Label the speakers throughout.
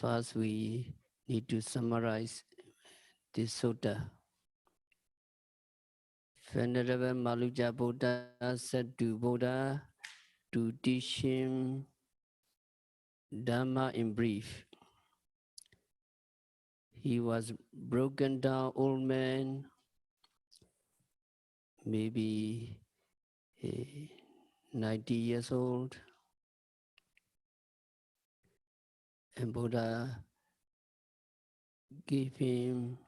Speaker 1: First, we need to summarize this sutta. Venerable Malunkyaputta said to Buddha to teach him Dhamma in brief. He was broken down old man, maybe 90 years old, and Buddha gave him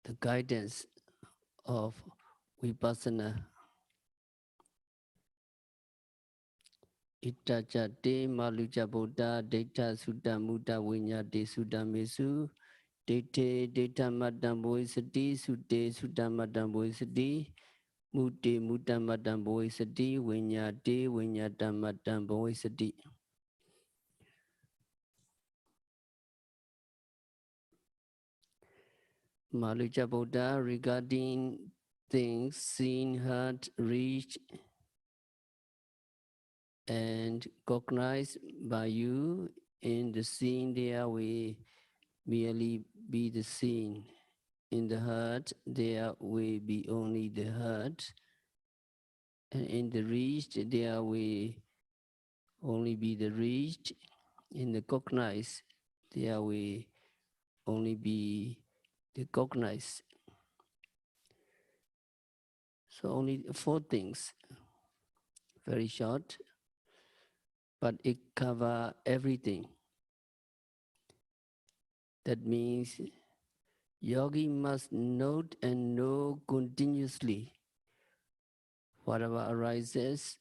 Speaker 1: the guidance of Vipassana. Itacha te Malunkyaputta data sutta mutta vinyate sutta mesu date data matam boisati sutte sutta matam boisati mutte mutta matam boisati vinyate vinyata matam boisati. Malunkyaputta regarding things seen, heard, reached, and cognized by you in the seen, there will merely be the seen. In the heart, there will be only the heart. And in the reached, there will only be the reached. In the cognized, there will only be the cognized. So only 4 things, very short, but it covers everything. That means yogi must note and know continuously whatever arises,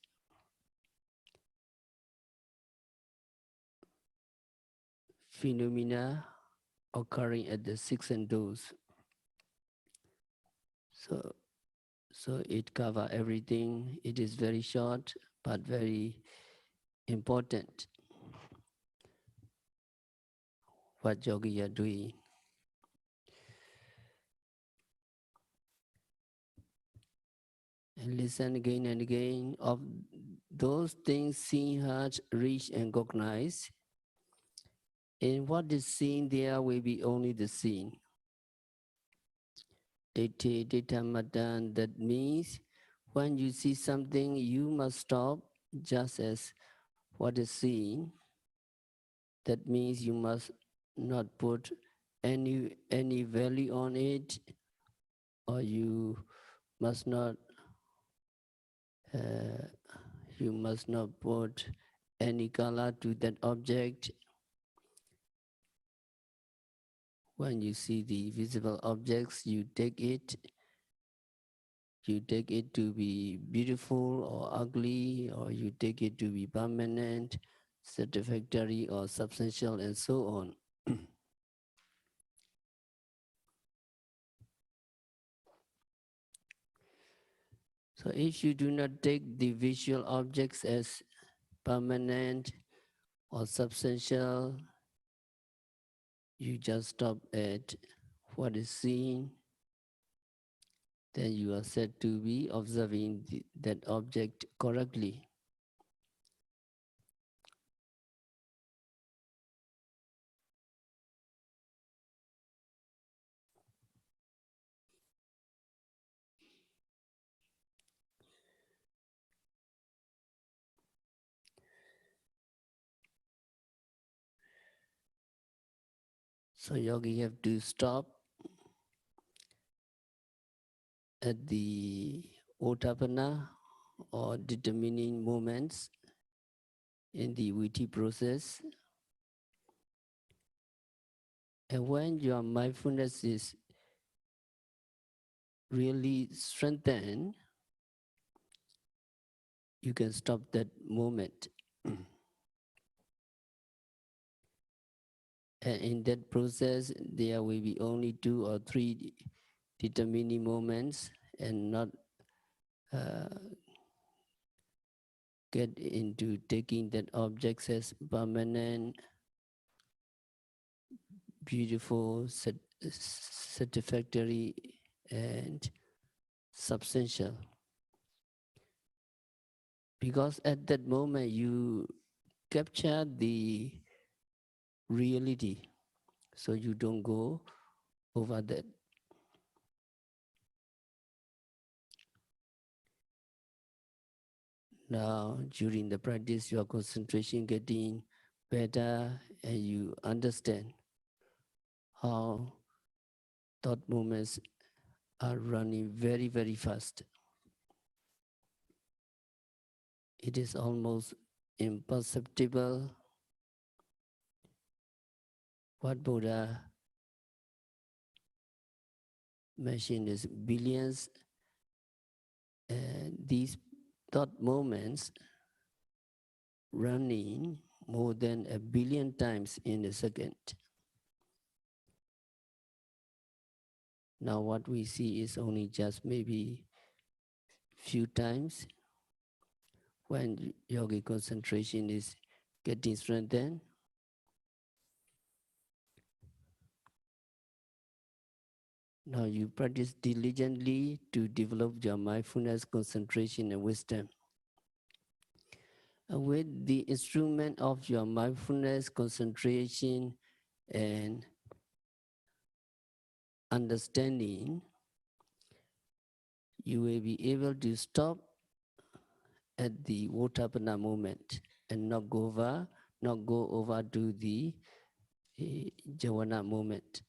Speaker 1: phenomena occurring at the 6 and doors. So it covers everything. It is very short, but very important what yogi are doing. And listen again and again of those things seen, heard, reached, and cognized. And what is seen, there will be only the seen. Dita matan, that means when you see something, you must stop just as what is seen. That means you must not put any value on it, or you must not put any color to that object. When you see the visible objects, you take it to be beautiful or ugly, or you take it to be permanent, satisfactory or substantial, and so on. So if you do not take the visual objects as permanent or substantial, you just stop at what is seen, then you are said to be observing that object correctly. So yogi have to stop at the Ottapana or determining moments in the witty process. And when your mindfulness is really strengthened, you can stop that moment. And in that process, there will be only 2 or 3 determining moments, and not get into taking that objects as permanent, beautiful, satisfactory, and substantial. Because at that moment you capture the reality, so you don't go over that. Now, during the practice, your concentration getting better, and you understand how thought movements are running very, very fast. It is almost imperceptible. What Buddha mentioned is billions, and these thought moments running more than 1 billion times in a second. Now what we see is only just maybe few times when yogic concentration is getting strengthened. Now you practice diligently to develop your mindfulness, concentration, and wisdom. And with the instrument of your mindfulness, concentration, and understanding, you will be able to stop at the Votapana moment and not go over to the Javana moment.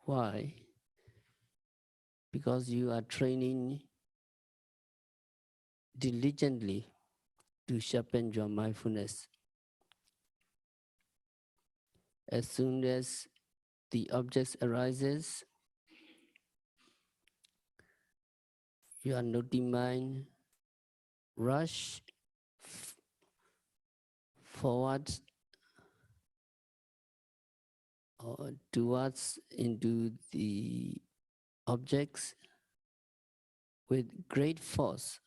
Speaker 1: Why? Because you are training diligently to sharpen your mindfulness. As soon as the objects arises, your naughty mind rush forward or towards into the objects with great force.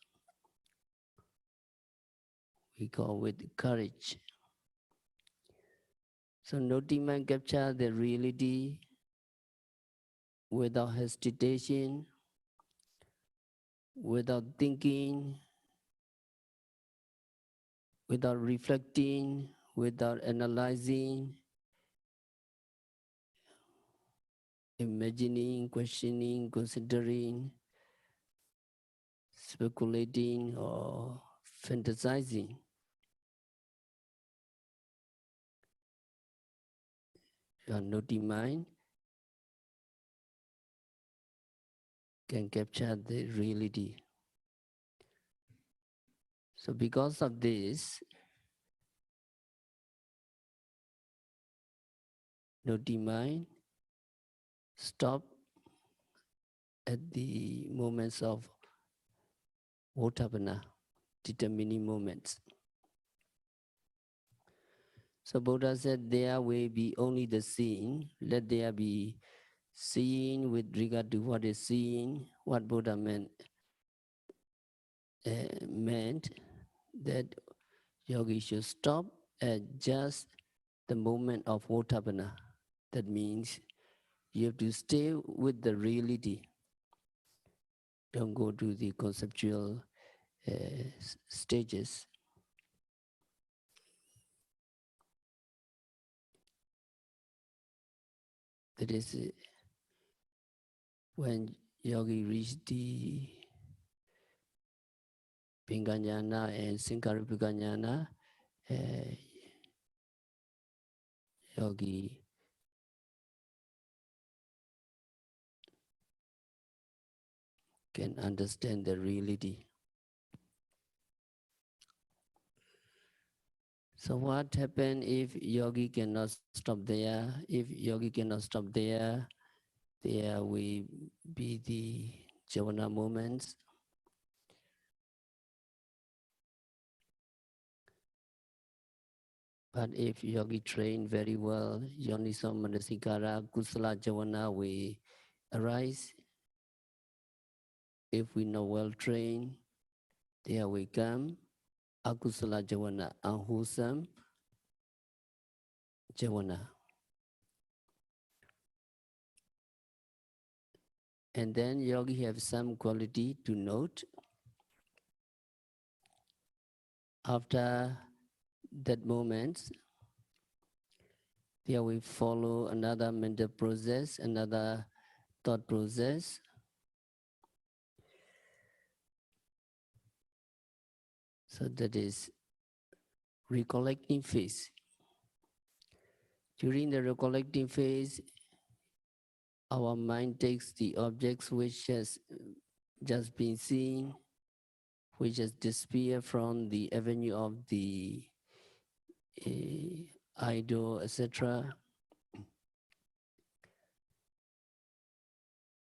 Speaker 1: We call with courage. So naughty mind capture the reality without hesitation, without thinking, without reflecting, without analyzing, imagining, questioning, considering, speculating, or fantasizing. Your naughty mind can capture the reality. So because of this, naughty mind stop at the moments of Votapana, determining moments. So Buddha said, there will be only the seeing. Let there be seeing with regard to what is seeing. What Buddha meant that yogi should stop at just the moment of Votapana. That means you have to stay with the reality. Don't go to the conceptual stages. That is when yogi reached the Pinganyana and Sankaripikanyana, yogi can understand the reality. So what happens if yogi cannot stop there? If yogi cannot stop there, there will be the Javana moments. But if yogi train very well, Yoniso Manasikara, Kusala Javana will arise. If we not well trained, there will come Akusala Javana, unwholesome Javana. And then yogi have some quality to note. After that moment, there we follow another mental process, another thought process. So that is recollecting phase. During the recollecting phase, our mind takes the objects which has just been seen, which has disappeared from the avenue of the idol, etc.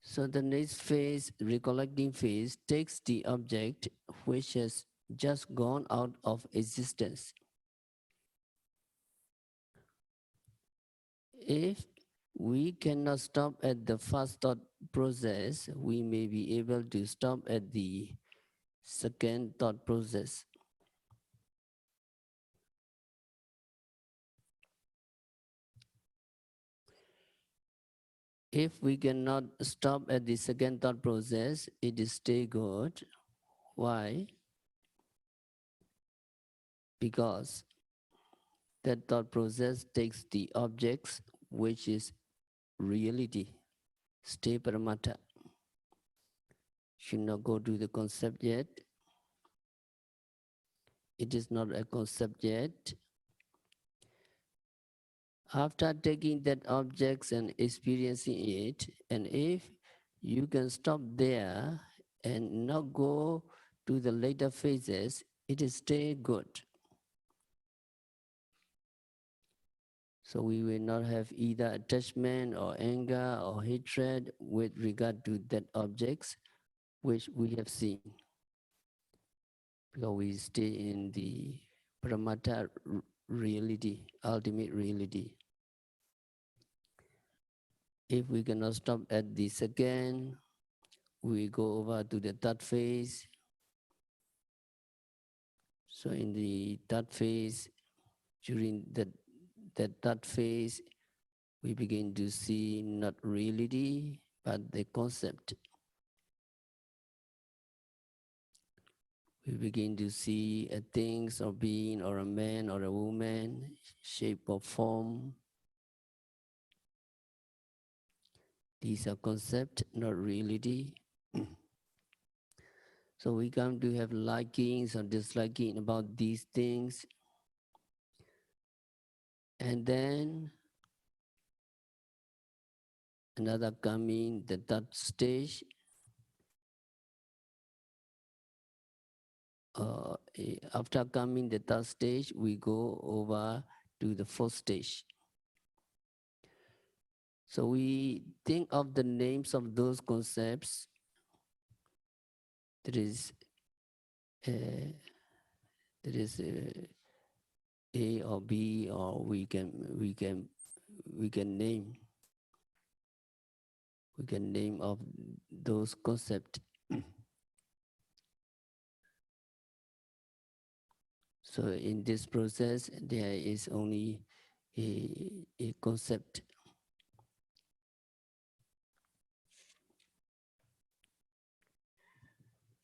Speaker 1: So the next phase, recollecting phase, takes the object which has just gone out of existence. If we cannot stop at the first thought process, we may be able to stop at the second thought process. If we cannot stop at the second thought process, it is still good. Why? Because that thought process takes the objects which is reality, stay paramata. Should not go to the concept yet. It is not a concept yet. After taking that objects and experiencing it, and if you can stop there and not go to the later phases, it is still good. So we will not have either attachment or anger or hatred with regard to that objects which we have seen. Because we stay in the paramata reality, ultimate reality. If we cannot stop at the second, we go over to the third phase. So in the third phase, during that third phase, we begin to see not reality, but the concept. We begin to see a things or being or a man or a woman, shape or form. These are concepts, not reality. So we come to have likings or disliking about these things. And then another coming, the third stage. After coming the third stage, we go over to the fourth stage. So we think of the names of those concepts. There is A or B, or we can name of those concepts. So in this process, there is only a concept.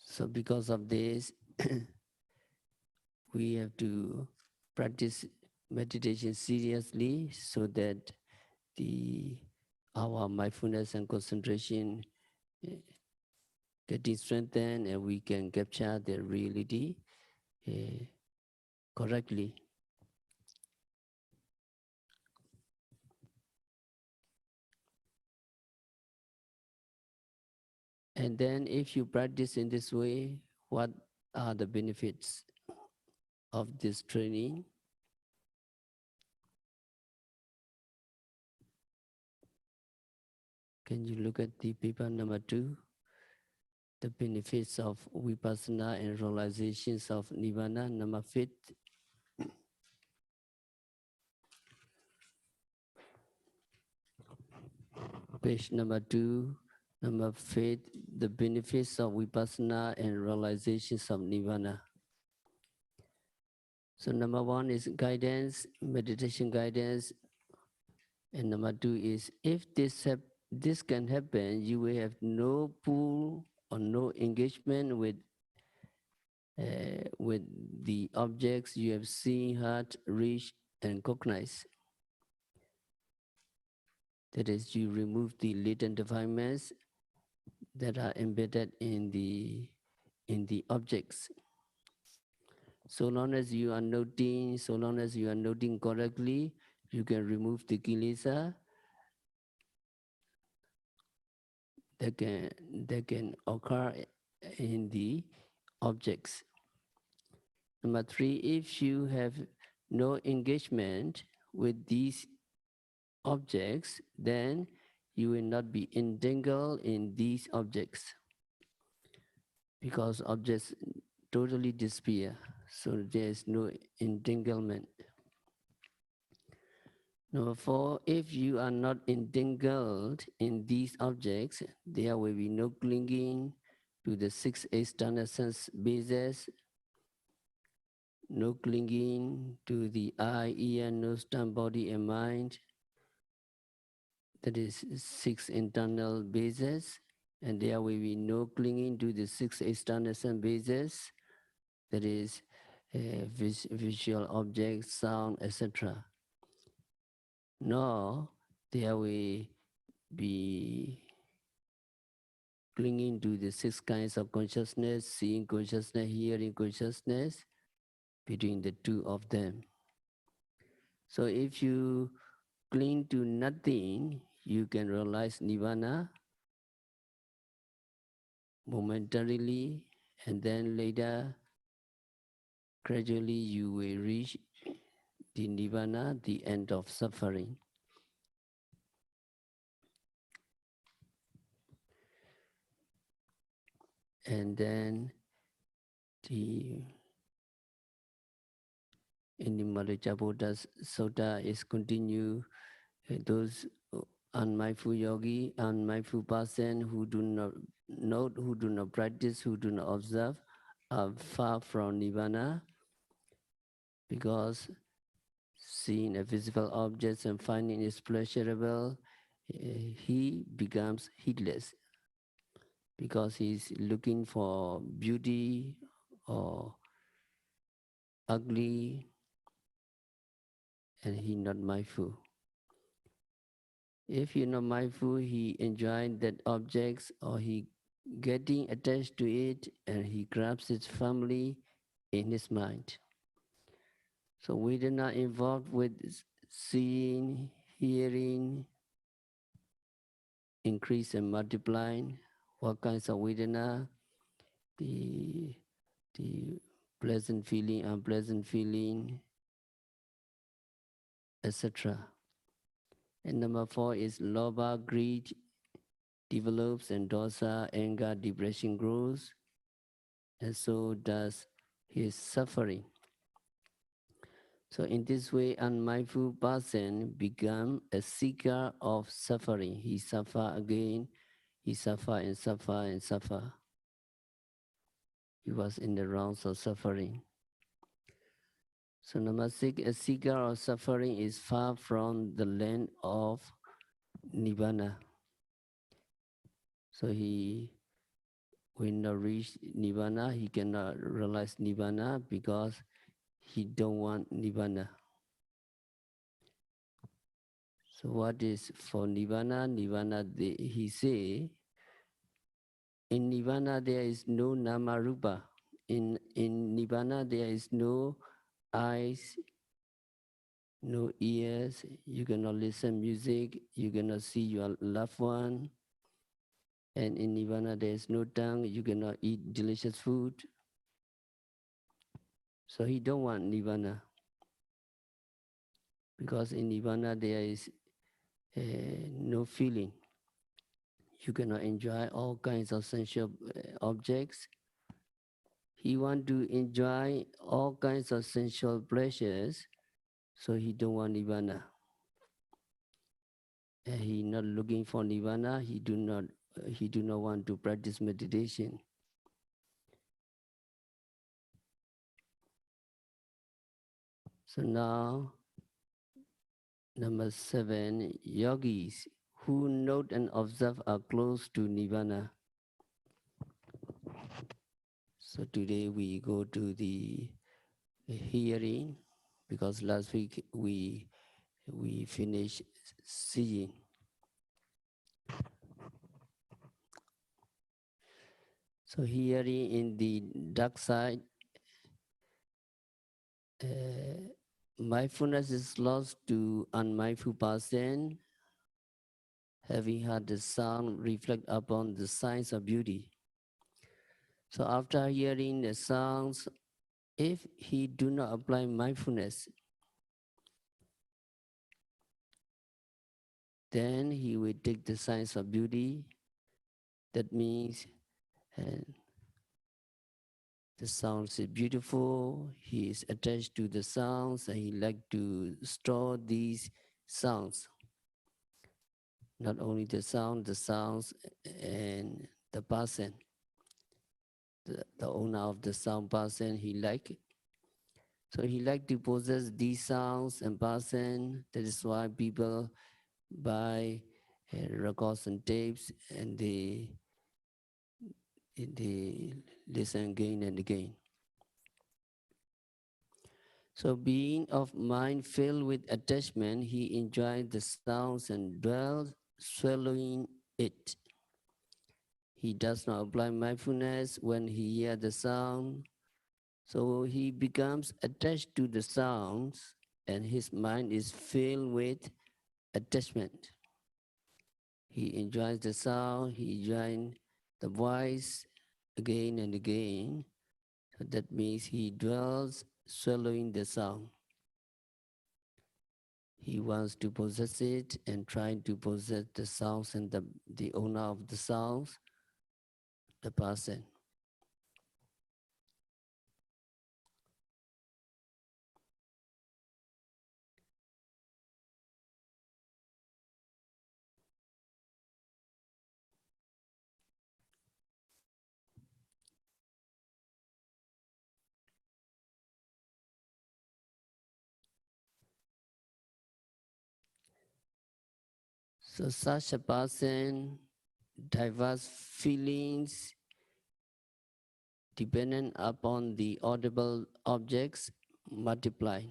Speaker 1: So because of this, we have to practice meditation seriously so that our mindfulness and concentration getting strengthened, and we can capture the reality correctly. And then if you practice in this way, what are the benefits of this training? Can you look at the paper number 2? The benefits of Vipassana and realizations of Nirvana, number 5. Page number 2, number 5, the benefits of Vipassana and realizations of Nirvana. So number 1 is guidance, meditation guidance. And number 2 is, if this can happen, you will have no pull or no engagement with with the objects you have seen, heard, reached, and cognized. That is, you remove the latent defilements that are embedded in the objects. So long as you are noting, correctly, you can remove the kilesa that can occur in the objects. Number 3, if you have no engagement with these objects, then you will not be entangled in these objects, because objects totally disappear, so there is no entanglement. Number 4, if you are not entangled in these objects, there will be no clinging to the 6 external sense bases, no clinging to the eye, ear, nose, tongue, body, and mind. That is 6 internal bases, and there will be no clinging to the 6 external sense bases. That is visual objects, sound, etc. Nor there will be clinging to the 6 kinds of consciousness, seeing consciousness, hearing consciousness, between the 2 of them. So if you cling to nothing, you can realize Nirvana momentarily, and then later, gradually you will reach the Nirvana, the end of suffering. And then in the Malunkyaputta Sutta is continue, those unmindful yogi, unmindful person who do not note, who do not practice, who do not observe, are far from Nirvana, because seeing a visible object and finding it pleasurable, he becomes heedless, because he's looking for beauty or ugly, and he not mindful. If you're not mindful, he enjoying that objects, or he getting attached to it, and he grabs it firmly in his mind. So we are not involved with seeing, hearing, increase and multiplying. What kinds of Vedana? The pleasant feeling, unpleasant feeling, etc. And number 4 is lobha, greed develops, and dosa, anger, depression grows, and so does his suffering. So in this way, unmindful person become a seeker of suffering. He suffer again, he suffer and suffer and suffer. He was in the rounds of suffering. So number 6, a seeker of suffering is far from the land of Nirvana. So he will not reach Nirvana, he cannot realize Nirvana, because he don't want Nirvana. So what is for Nirvana? Nirvana, he say, in Nirvana there is no nama rupa. In Nirvana there is no eyes, no ears, you cannot listen music, you cannot see your loved one. And in Nirvana there is no tongue, you cannot eat delicious food. So he don't want Nirvana, because in Nirvana there is no feeling. You cannot enjoy all kinds of sensual objects. He want to enjoy all kinds of sensual pleasures, so he don't want Nirvana. He not looking for Nirvana. He do not want to practice meditation. So now, number 7, yogis who note and observe are close to Nirvana. So today we go to the hearing, because last week we finished seeing. So hearing in the dark side, mindfulness is lost to unmindful person, having heard the sound reflect upon the signs of beauty. So after hearing the sounds, if he do not apply mindfulness, then he will take the signs of beauty. That means the sounds is beautiful, he is attached to the sounds, and he like to store these sounds. Not only the sounds and the person, the owner of the sound person, he like it. So he like to possess these sounds and person. That is why people buy records and tapes, and they listen again and again. So being of mind filled with attachment, he enjoys the sounds and dwells, swallowing it. He does not apply mindfulness when he hears the sound, so he becomes attached to the sounds, and his mind is filled with attachment. He enjoys the sound, he enjoys the voice again and again. So that means he dwells swallowing the sound. He wants to possess it and trying to possess the sounds and the owner of the sounds, the person. So such a person, diverse feelings dependent upon the audible objects multiply.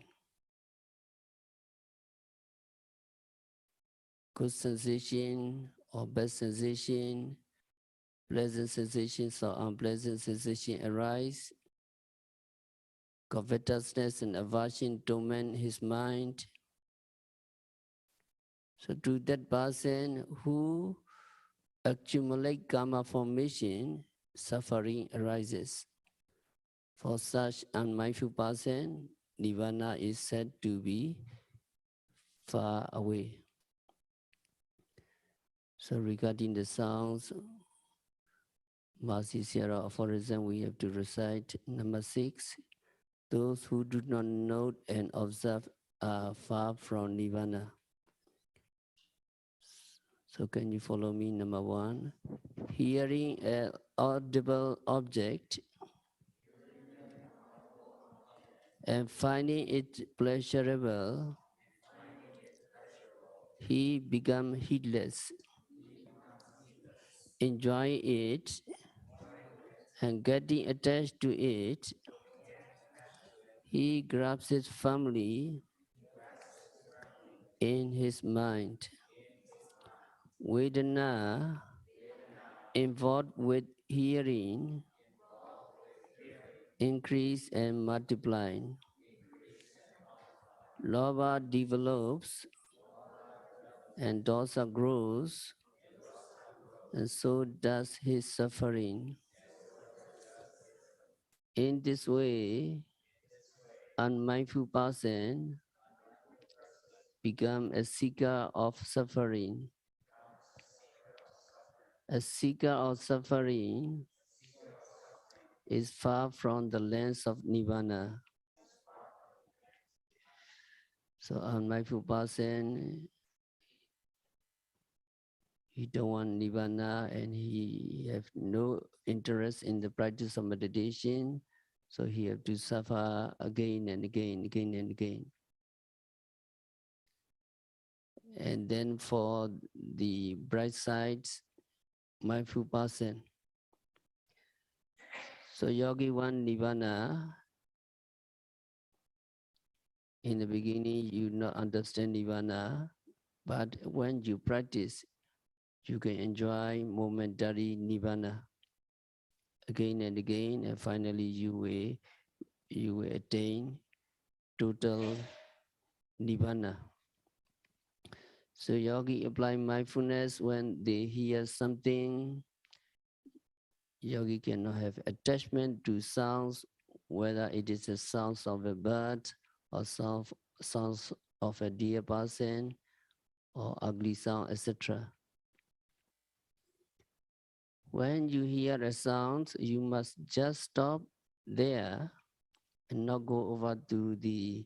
Speaker 1: Good sensation or bad sensation, pleasant sensations or unpleasant sensation arise. Covetousness and aversion torment his mind. So to that person who accumulate karma formation, suffering arises. For such unmindful person, Nirvana is said to be far away. So regarding the sounds, Master Sierra, for example, we have to recite number 6. Those who do not note and observe are far from Nirvana. So can you follow me? Number 1. Hearing an audible object and finding it pleasurable, he becomes heedless. Enjoy it and getting attached to it, he grabs it firmly in his mind. Vedana involved with hearing increase and multiply. Lobha develops and dosa grows, and so does his suffering. In this way, unmindful person become a seeker of suffering. A seeker of suffering is far from the lands of Nirvana. So unmindful person, he don't want Nirvana and he have no interest in the practice of meditation. So he have to suffer again and again, again and again. And then for the bright sides, mindful person. So yogi want Nirvana. In the beginning, you not understand Nirvana, but when you practice, you can enjoy momentary Nirvana again and again, and finally you will attain total Nirvana. So yogi apply mindfulness when they hear something. Yogi cannot have attachment to sounds, whether it is the sounds of a bird or sounds of a dear person or ugly sound, etc. When you hear a sound, you must just stop there and not go over to the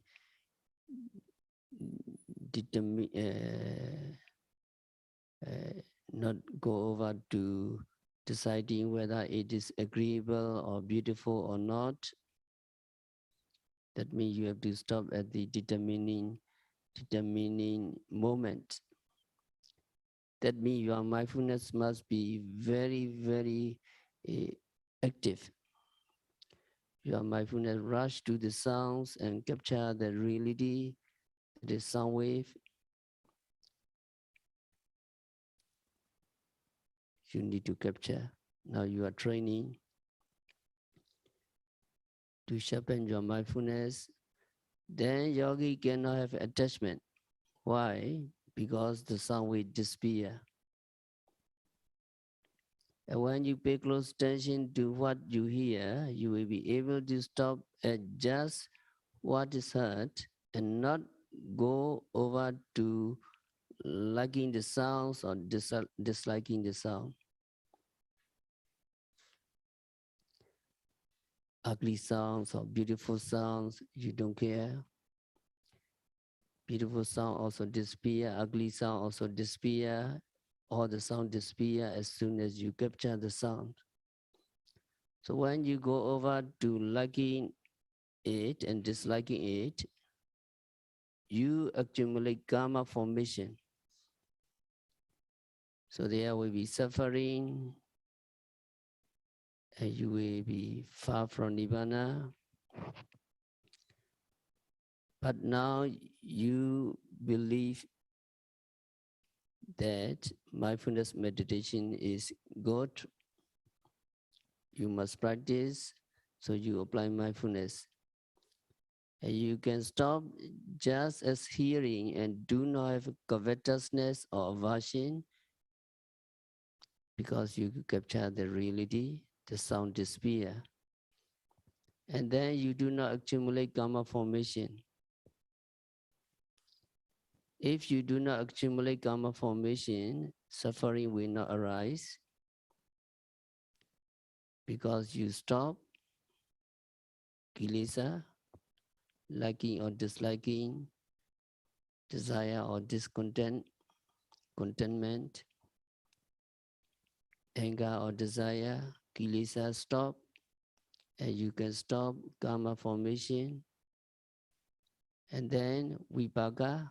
Speaker 1: not go over to deciding whether it is agreeable or beautiful or not. That means you have to stop at the determining moment. That means your mindfulness must be very, very active. Your mindfulness rush to the sounds and capture the reality, the sound wave. You need to capture. Now you are training to sharpen your mindfulness. Then yogi cannot have attachment. Why? Because the sound will disappear. And when you pay close attention to what you hear, you will be able to stop at just what is heard and not go over to liking the sounds or disliking the sound. Ugly sounds or beautiful sounds, you don't care. Beautiful sound also disappear, ugly sound also disappear. All the sound disappear as soon as you capture the sound. So when you go over to liking it and disliking it, you accumulate karma formation. So there will be suffering, and you will be far from Nirvana. But now you believe that mindfulness meditation is good. You must practice, so you apply mindfulness. And you can stop just as hearing and do not have covetousness or aversion, because you capture the reality, the sound disappear. And then you do not accumulate karma formation. If you do not accumulate karma formation, suffering will not arise, because you stop kilesa, liking or disliking, desire or contentment, anger or desire, kilesa stop, and you can stop karma formation. And then vipaka.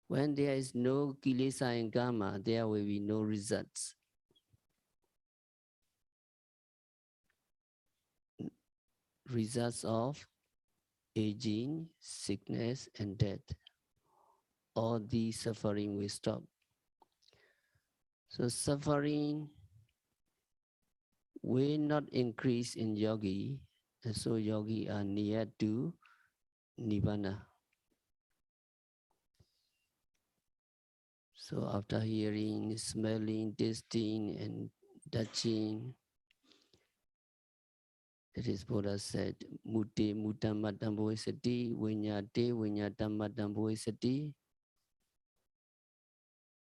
Speaker 1: When there is no kilesa and karma, there will be no results. Results of aging, sickness, and death. All these suffering will stop. So suffering will not increase in yogi, and so yogi are near to Nirvana. So after hearing, smelling, tasting, and touching, that is Buddha said, Mute mutammatamboisati, vinyate vinyatammatamboisati.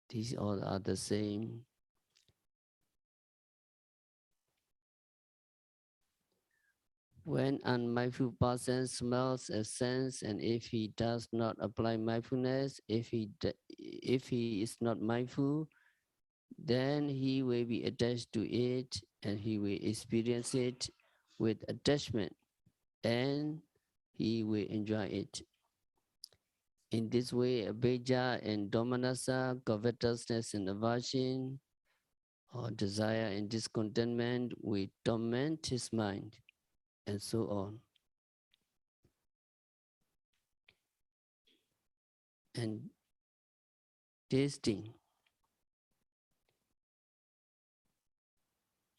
Speaker 1: These all are the same. When unmindful person smells a sense, and if he does not apply mindfulness, if he is not mindful, then he will be attached to it, and he will experience it with attachment, and he will enjoy it. In this way, abhijja and domanassa, covetousness and aversion, or desire and discontentment will torment his mind, and so on. And tasting,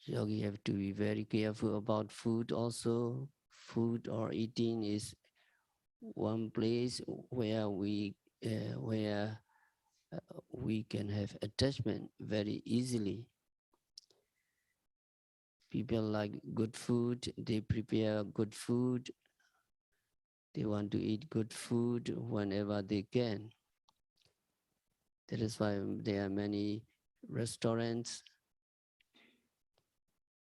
Speaker 1: yogi have to be very careful about food also. Food or eating is one place where we can have attachment very easily. People like good food, they prepare good food, they want to eat good food whenever they can. That is why there are many restaurants.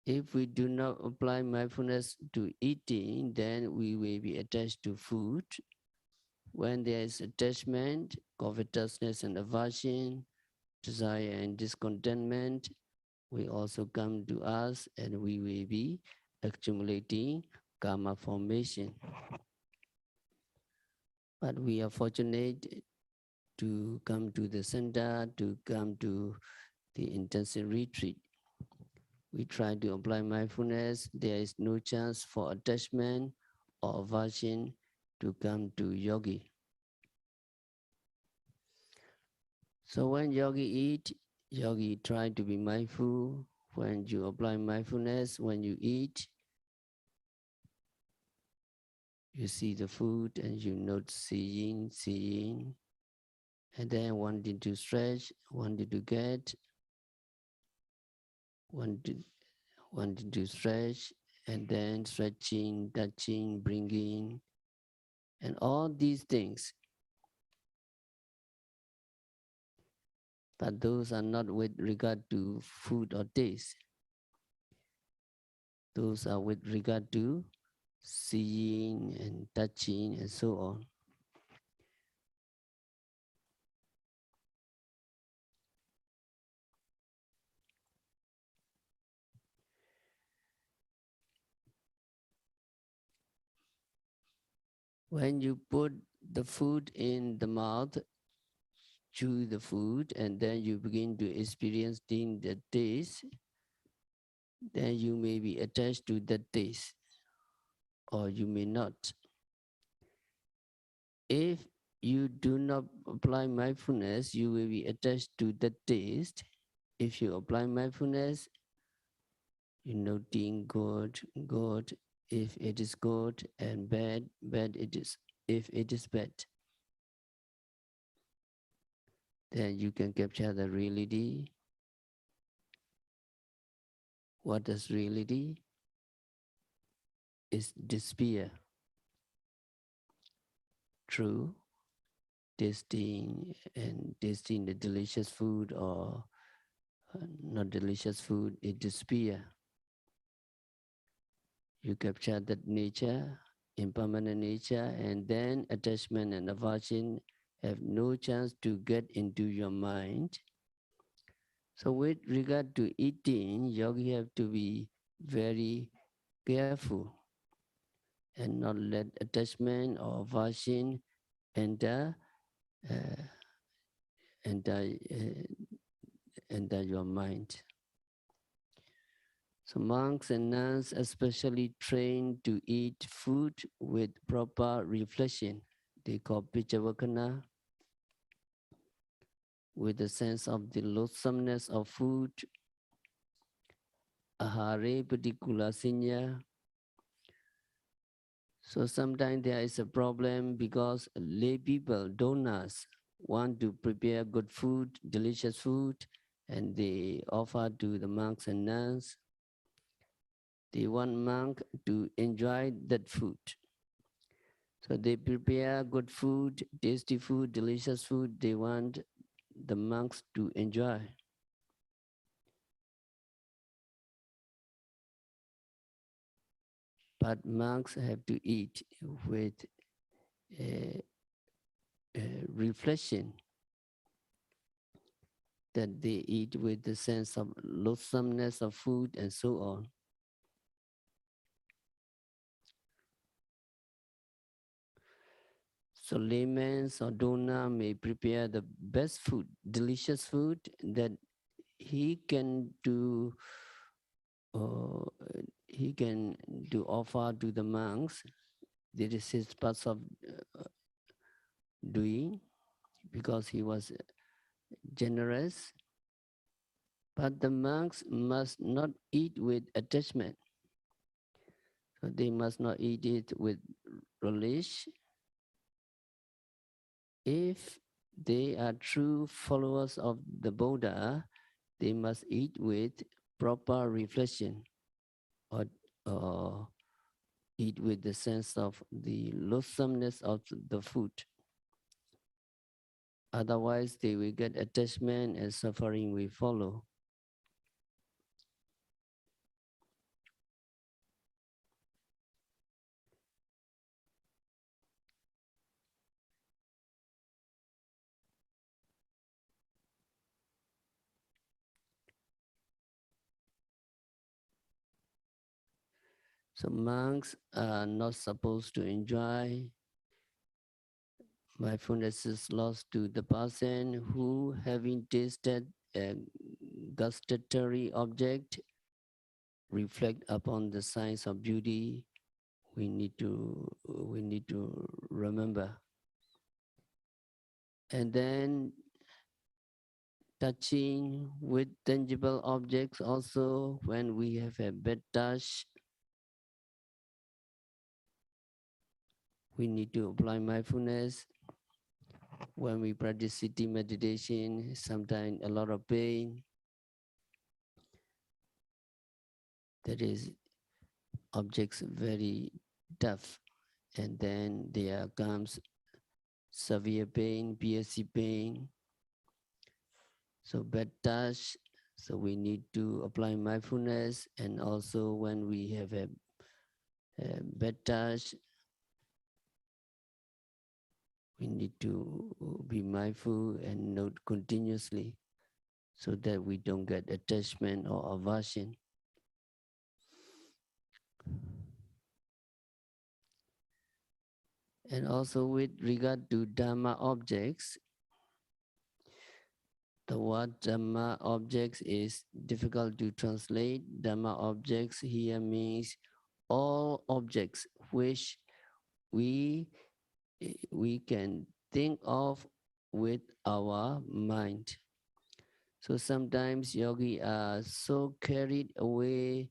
Speaker 1: If we do not apply mindfulness to eating, then we will be attached to food. When there is attachment, covetousness and aversion, desire and discontentment will also come to us, and we will be accumulating karma formation. But we are fortunate to come to the center, to come to the intensive retreat. We try to apply mindfulness. There is no chance for attachment or aversion to come to yogi. So when yogi eat, yogi try to be mindful. When you apply mindfulness, when you eat, you see the food and you note seeing, and then wanting to stretch, wanting to get, wanting to stretch, and then stretching, touching, bringing, and all these things. But those are not with regard to food or taste. Those are with regard to seeing and touching and so on. When you put the food in the mouth, chew the food, and then you begin to experience the taste, then you may be attached to that taste, or you may not. If you do not apply mindfulness, you will be attached to that taste. If you apply mindfulness, you noting good, good, if it is good, and bad, bad it is, if it is bad. Then you can capture the reality. What is reality? Is despair. True. Tasting the delicious food or not delicious food, it despair. You capture that nature, impermanent nature, and then attachment and aversion have no chance to get into your mind. So with regard to eating, yogi have to be very careful and not let attachment or aversion enter uh, enter enter your mind. So monks and nuns especially trained to eat food with proper reflection. They call pichavakana, with the sense of the loathsomeness of food, ahare patikula. So sometimes there is a problem because lay people, donors, want to prepare good food, delicious food, and they offer to the monks and nuns. They want monk to enjoy that food. So they prepare good food, tasty food, delicious food. They want the monks to enjoy. But monks have to eat with a reflection, that they eat with the sense of loathsomeness of food and so on. So laymen or donor may prepare the best food, delicious food that he can do uh, he can do offer to the monks. This is his part of doing because he was generous. But the monks must not eat with attachment. So they must not eat it with relish. If they are true followers of the Buddha, they must eat with proper reflection, or, or eat with the sense of the loathsomeness of the food. Otherwise, they will get attachment and suffering will follow. So monks are not supposed to enjoy. Mindfulness is lost to the person who, having tasted a gustatory object, reflect upon the signs of beauty. We need to remember. And then touching with tangible objects also, when we have a bad touch, we need to apply mindfulness. When we practice sitting meditation, sometimes a lot of pain. That is, objects very tough. And then there comes severe pain, piercing pain. So bad touch. So we need to apply mindfulness. And also when we have a bad touch, we need to be mindful and note continuously so that we don't get attachment or aversion. And also with regard to Dharma objects, the word Dhamma objects is difficult to translate. Dhamma objects here means all objects which we can think of with our mind. So sometimes yogi are so carried away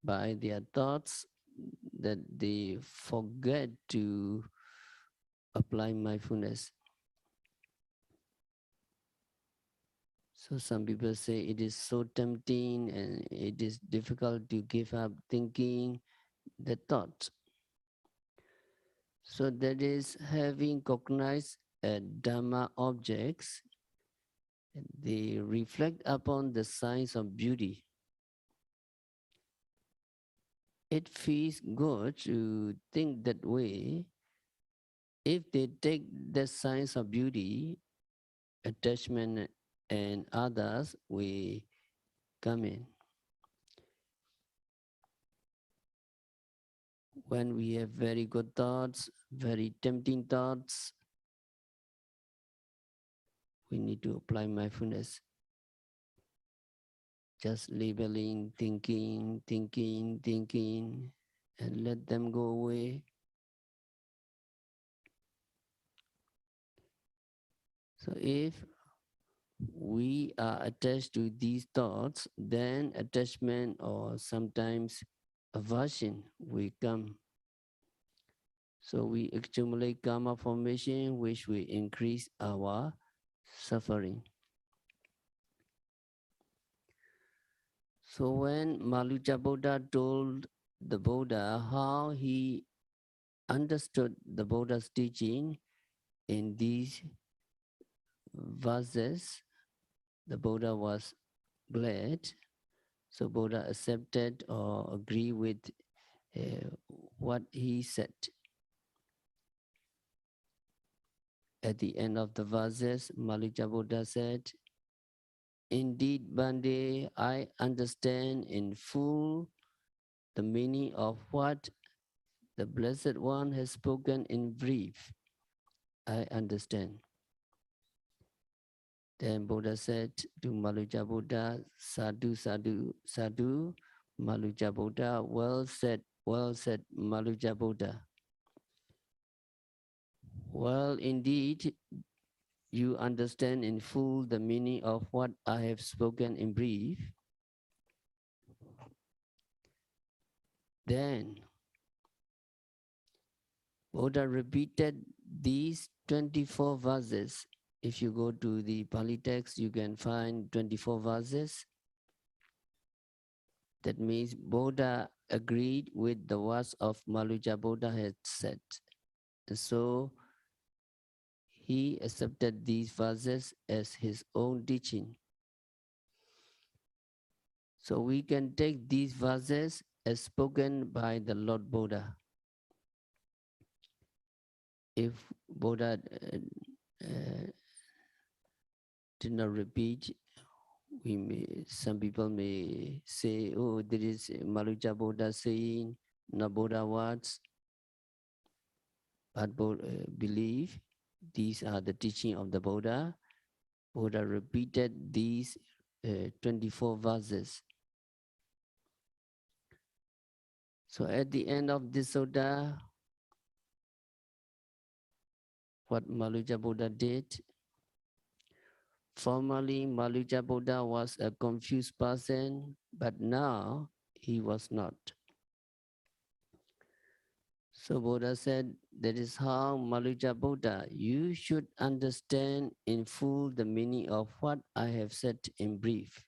Speaker 1: by their thoughts that they forget to apply mindfulness. So some people say it is so tempting and it is difficult to give up thinking the thought. So that is having cognized Dhamma objects, they reflect upon the signs of beauty. It feels good to think that way. If they take the signs of beauty, attachment and others will come in. When we have very good thoughts, very tempting thoughts, we need to apply mindfulness. Just labeling, thinking, and let them go away. So if we are attached to these thoughts, then attachment or sometimes aversion will come. So we accumulate karma formation, which will increase our suffering. So when Malunkyaputta told the Buddha how he understood the Buddha's teaching in these verses, the Buddha was glad. So Buddha accepted or agreed with what he said. At the end of the verses, Malunkyaputta said, "Indeed, Bande, I understand in full the meaning of what the Blessed One has spoken in brief. I understand." Then Buddha said to Malunkyaputta, Sadhu, Sadhu, Sadhu. Malunkyaputta, well said, Malunkyaputta. Well, indeed, you understand in full the meaning of what I have spoken in brief. Then Buddha repeated these 24 verses. If you go to the Pali text, you can find 24 verses. That means Buddha agreed with the words of Malunkyaputta had said. And so he accepted these verses as his own teaching. So we can take these verses as spoken by the Lord Buddha. If Buddha did not repeat, some people may say, oh, there is Malunkyaputta saying, not Buddha words. But believe these are the teaching of the Buddha. Buddha repeated these 24 verses. So at the end of this sutta, what Malunkyaputta did, formerly Malunkyaputta was a confused person, but now he was not. So Buddha said, that is how Malunkyaputta, you should understand in full the meaning of what I have said in brief.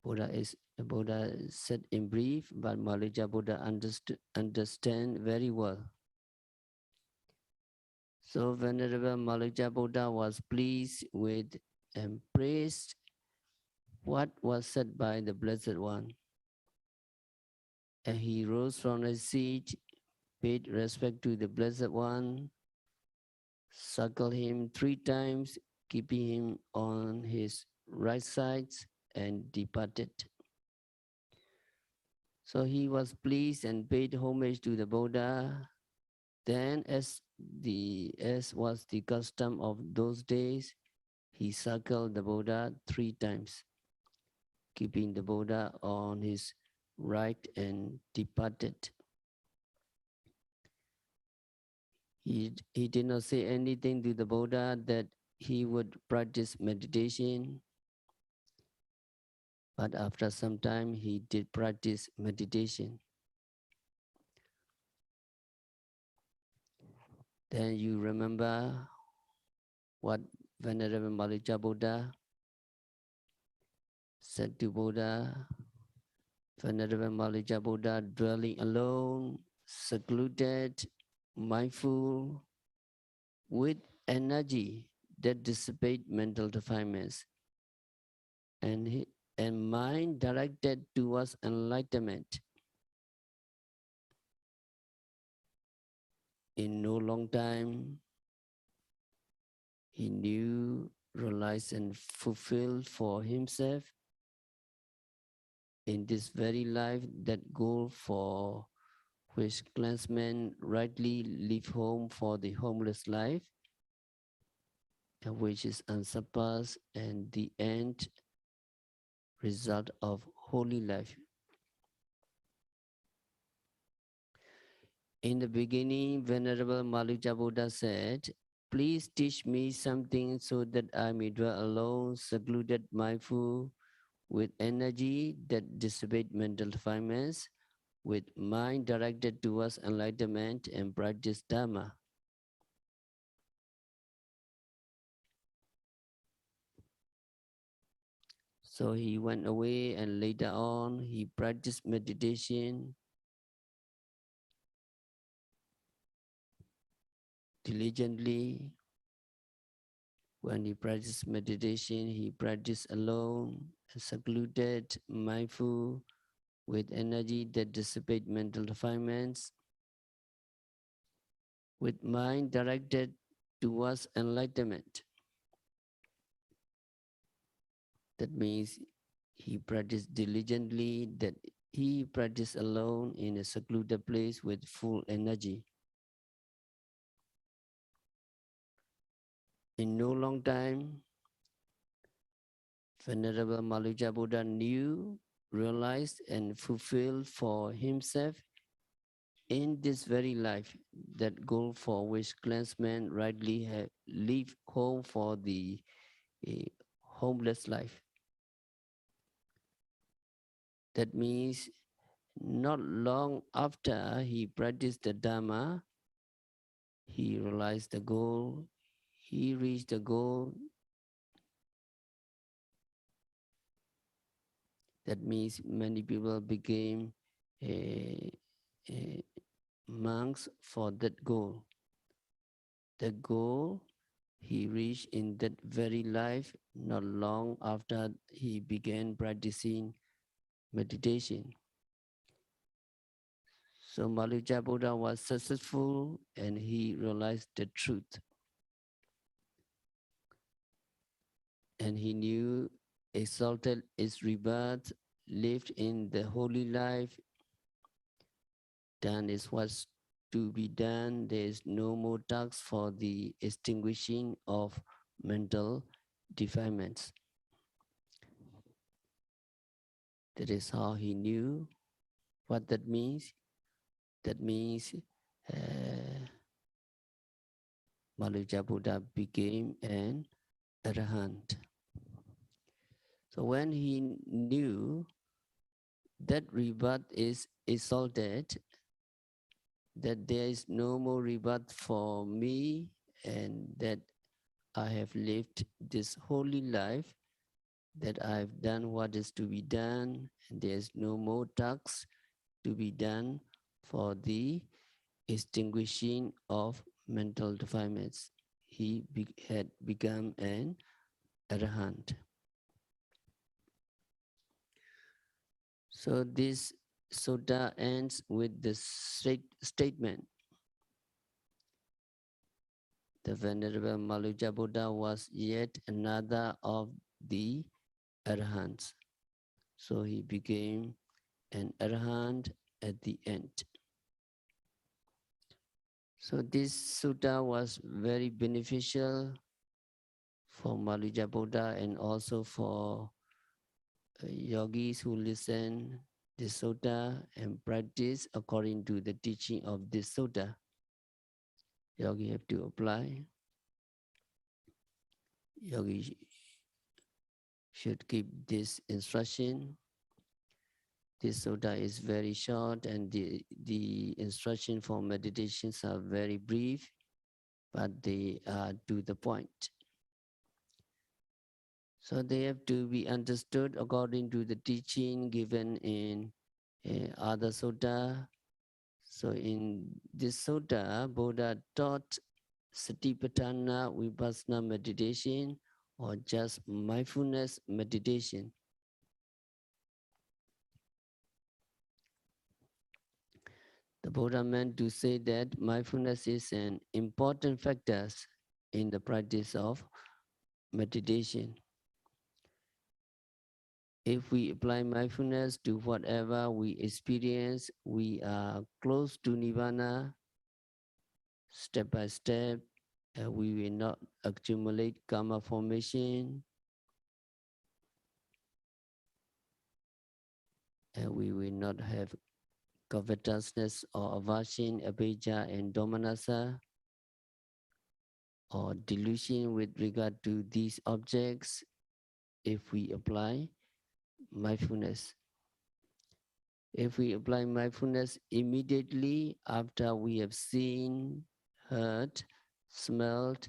Speaker 1: Buddha said in brief, but Malunkyaputta understand very well. So Venerable Malunkyaputta was pleased with and praised what was said by the Blessed One. And he rose from his seat, paid respect to the Blessed One, circled him 3 times, keeping him on his right side, and departed. So he was pleased and paid homage to the Buddha. Then, as was the custom of those days, he circled the Buddha 3 times, keeping the Buddha on his right, and departed. He did not say anything to the Buddha that he would practice meditation, but after some time he did practice meditation. Then you remember what Venerable Malunkyaputta said to Buddha. Venerable Malunkyaputta, dwelling alone, secluded, mindful, with energy that dissipate mental defilements, and mind directed towards enlightenment. In no long time, he knew, realized, and fulfilled for himself in this very life that goal for which clansmen rightly leave home for the homeless life, and which is unsurpassed and the end result of holy life. In the beginning, Venerable Malunkyaputta said, please teach me something so that I may dwell alone, secluded, mindful, with energy that dissipate mental defilements, with mind directed towards enlightenment, and practice Dharma. So he went away, and later on he practiced meditation diligently. When he practiced meditation, he practiced alone, secluded, mindful, with energy that dissipate mental defilements, with mind directed towards enlightenment. That means he practiced diligently, that he practiced alone in a secluded place with full energy. In no long time, Venerable Malunkyaputta knew, realized, and fulfilled for himself in this very life that goal for which clansmen rightly have leave home for the homeless life. That means not long after he practiced the Dharma, he realized the goal, he reached the goal. That means many people became uh, monks for that goal. The goal he reached in that very life, not long after he began practicing meditation. So Malunkyaputta was successful and he realized the truth. And he knew exalted is rebirth, lived in the holy life, done is what's to be done. There is no more task for the extinguishing of mental defilements. That is how he knew what that means. That means Malunkyaputta became an arahant. So when he knew that rebirth is exalted, that there is no more rebirth for me, and that I have lived this holy life, that I have done what is to be done, and there is no more tasks to be done for the extinguishing of mental defilements. He had become an arahant. So this sutta ends with the statement. The Venerable Malunkyaputta was yet another of the arahants. So he became an arahant at the end. So this sutta was very beneficial for Malunkyaputta and also for yogis who listen this sutta and practice according to the teaching of this sutta. Yogi have to apply. Yogi should keep this instruction. This sutta is very short and the instruction for meditations are very brief, but they are to the point. So they have to be understood according to the teaching given in other sutta. So in this sutta, Buddha taught Satipatthana Vipassana meditation or just mindfulness meditation. The Buddha meant to say that mindfulness is an important factor in the practice of meditation. If we apply mindfulness to whatever we experience, we are close to Nirvana step by step. We will not accumulate karma formation. And we will not have covetousness or aversion, abhijja and domanassa, or delusion with regard to these objects if we apply mindfulness. If we apply mindfulness immediately after we have seen, heard, smelled,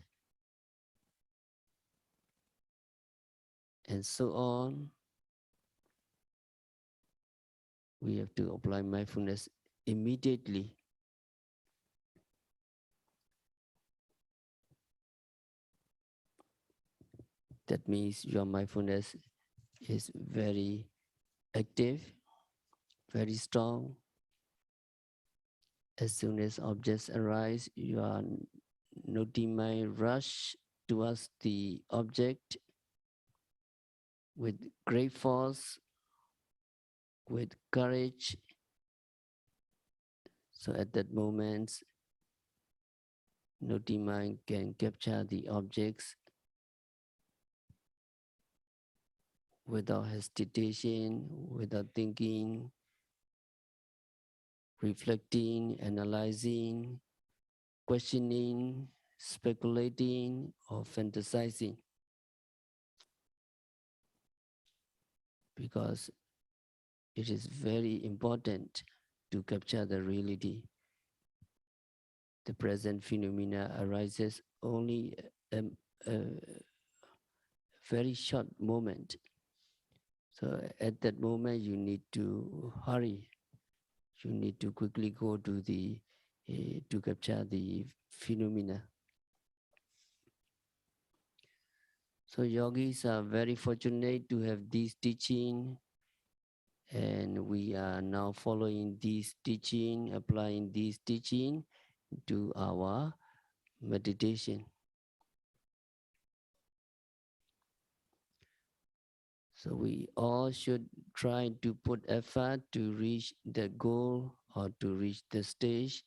Speaker 1: and so on, we have to apply mindfulness immediately. That means your mindfulness is very active, very strong. As soon as objects arise, your noti mind rush towards the object with great force, with courage. So at that moment, Noting mind can capture the objects without hesitation, without thinking, reflecting, analyzing, questioning, speculating, or fantasizing. Because it is very important to capture the reality. The present phenomena arises only a very short moment. So at that moment, you need to hurry. You need to quickly go to the to capture the phenomena. So yogis are very fortunate to have this teaching, and we are now following this teaching, applying this teaching to our meditation. So we all should try to put effort to reach the goal or to reach the stage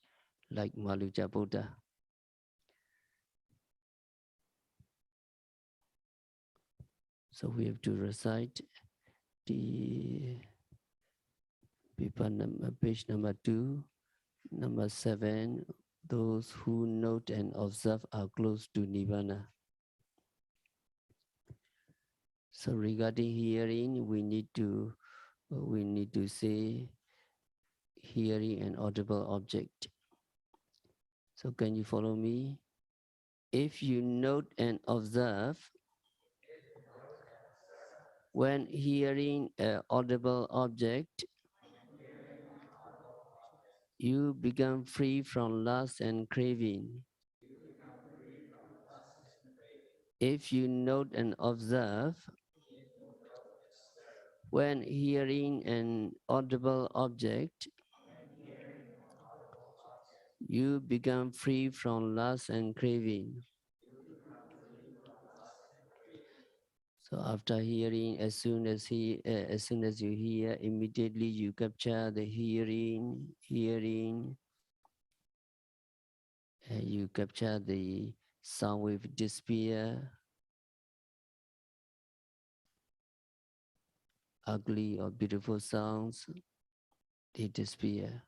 Speaker 1: like Malunkyaputta. So we have to recite the Vipassana, page number 2, number 7. Those who note and observe are close to Nirvana. So regarding hearing, we need to say hearing an audible object. So can you follow me? If you note and observe, when hearing an audible object, you become free from lust and craving. If you note and observe, when hearing an audible object, you become free from lust and craving. So after hearing, as soon as you hear, immediately you capture the hearing, and you capture the sound wave disappear, ugly or beautiful sounds, they disappear.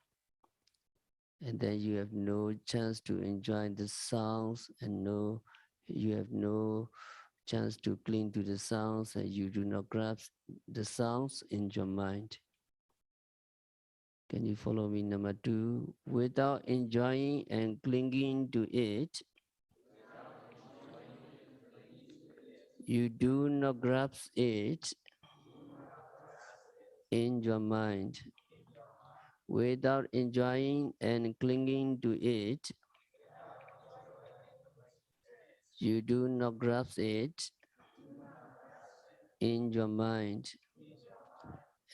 Speaker 1: And then you have no chance to enjoy the sounds, and you have no chance to cling to the sounds, and you do not grasp the sounds in your mind. Can you follow me? Number 2, without enjoying and clinging to it, you do not grasp it in your mind. Without enjoying and clinging to it, you do not grasp it in your mind.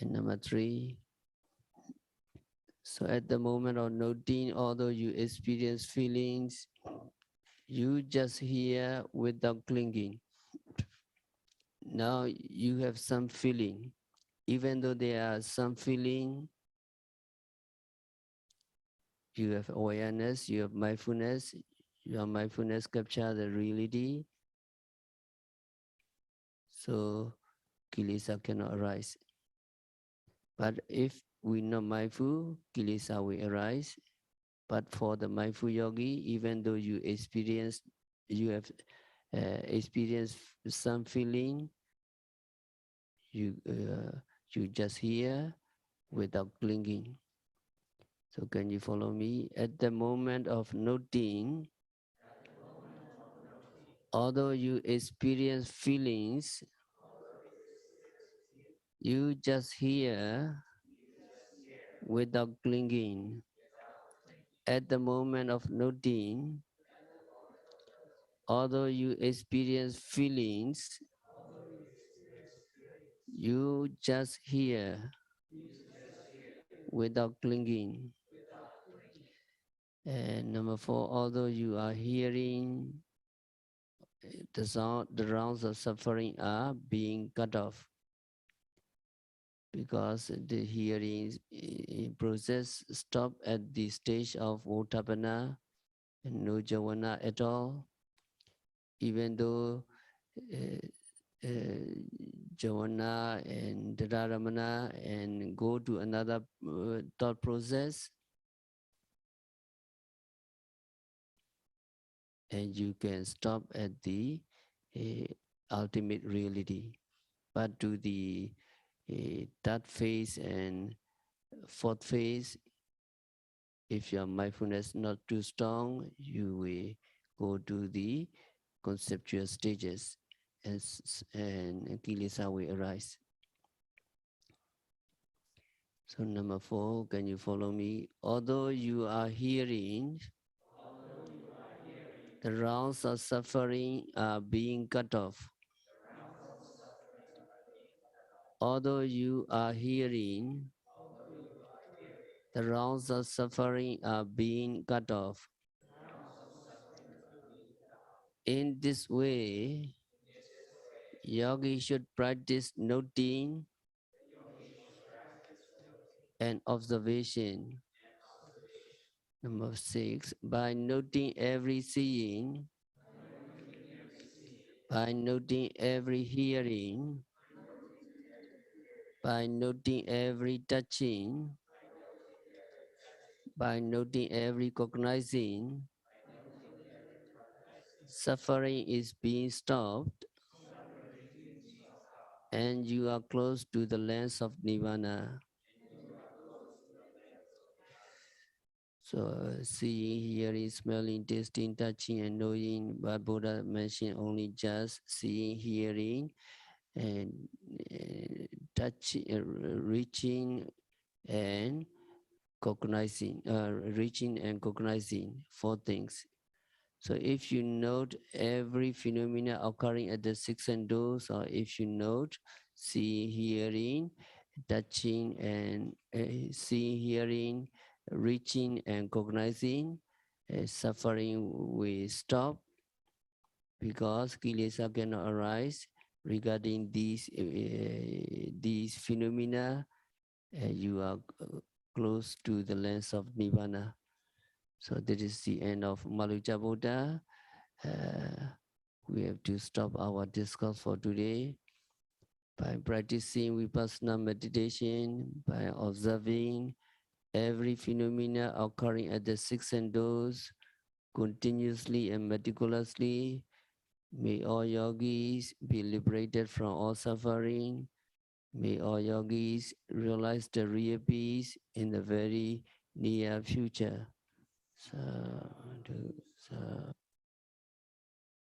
Speaker 1: And number 3, so at the moment of noting, although you experience feelings, you just hear without clinging. Now you have some feeling. Even though there are some feeling, you have awareness, you have mindfulness, your mindfulness capture the reality. So kilesa cannot arise. But if we not mindful, kilesa will arise. But for the mindful yogi, even though you have experienced some feeling, you just hear without clinging. So can you follow me? At the moment of noting, although you experience feelings, you just hear without clinging. At the moment of noting, although you experience feelings, you just hear without clinging. And number 4, although you are hearing, the rounds of suffering are being cut off, because the hearing process stop at the stage of Utthapana, and no jhana at all, even though jhana and dhararamana and go to another thought process, and you can stop at the ultimate reality. But to the third phase and fourth phase, if your mindfulness not too strong, you will go to the conceptual stages, and kilesa will arise. So number 4, can you follow me? Although you are hearing, the rounds of suffering are being cut off. Although you are hearing, the rounds of suffering are being cut off. In this way, yogi should practice noting and observation. Number 6, by noting every seeing, by noting every hearing, by noting every touching, by noting every cognizing, suffering is being stopped, and you are close to the lands of Nirvana. So seeing, hearing, smelling, tasting, touching, and knowing, but Buddha mentioned only just seeing, hearing, and touching, reaching, and cognizing, reaching and cognizing, 4 things. So if you note every phenomena occurring at the 6 senses, or if you note seeing, hearing, touching, and seeing, hearing, reaching, and cognizing, suffering will stop, because kilesa cannot arise regarding these phenomena. You are close to the lands of Nirvana. So that is the end of Malunkyaputta. We have to stop our discourse for today. By practicing Vipassana meditation, by observing every phenomena occurring at the 6 senses continuously and meticulously, may all yogis be liberated from all suffering. May all yogis realize the real peace in the very near future. Sadhu, sadhu.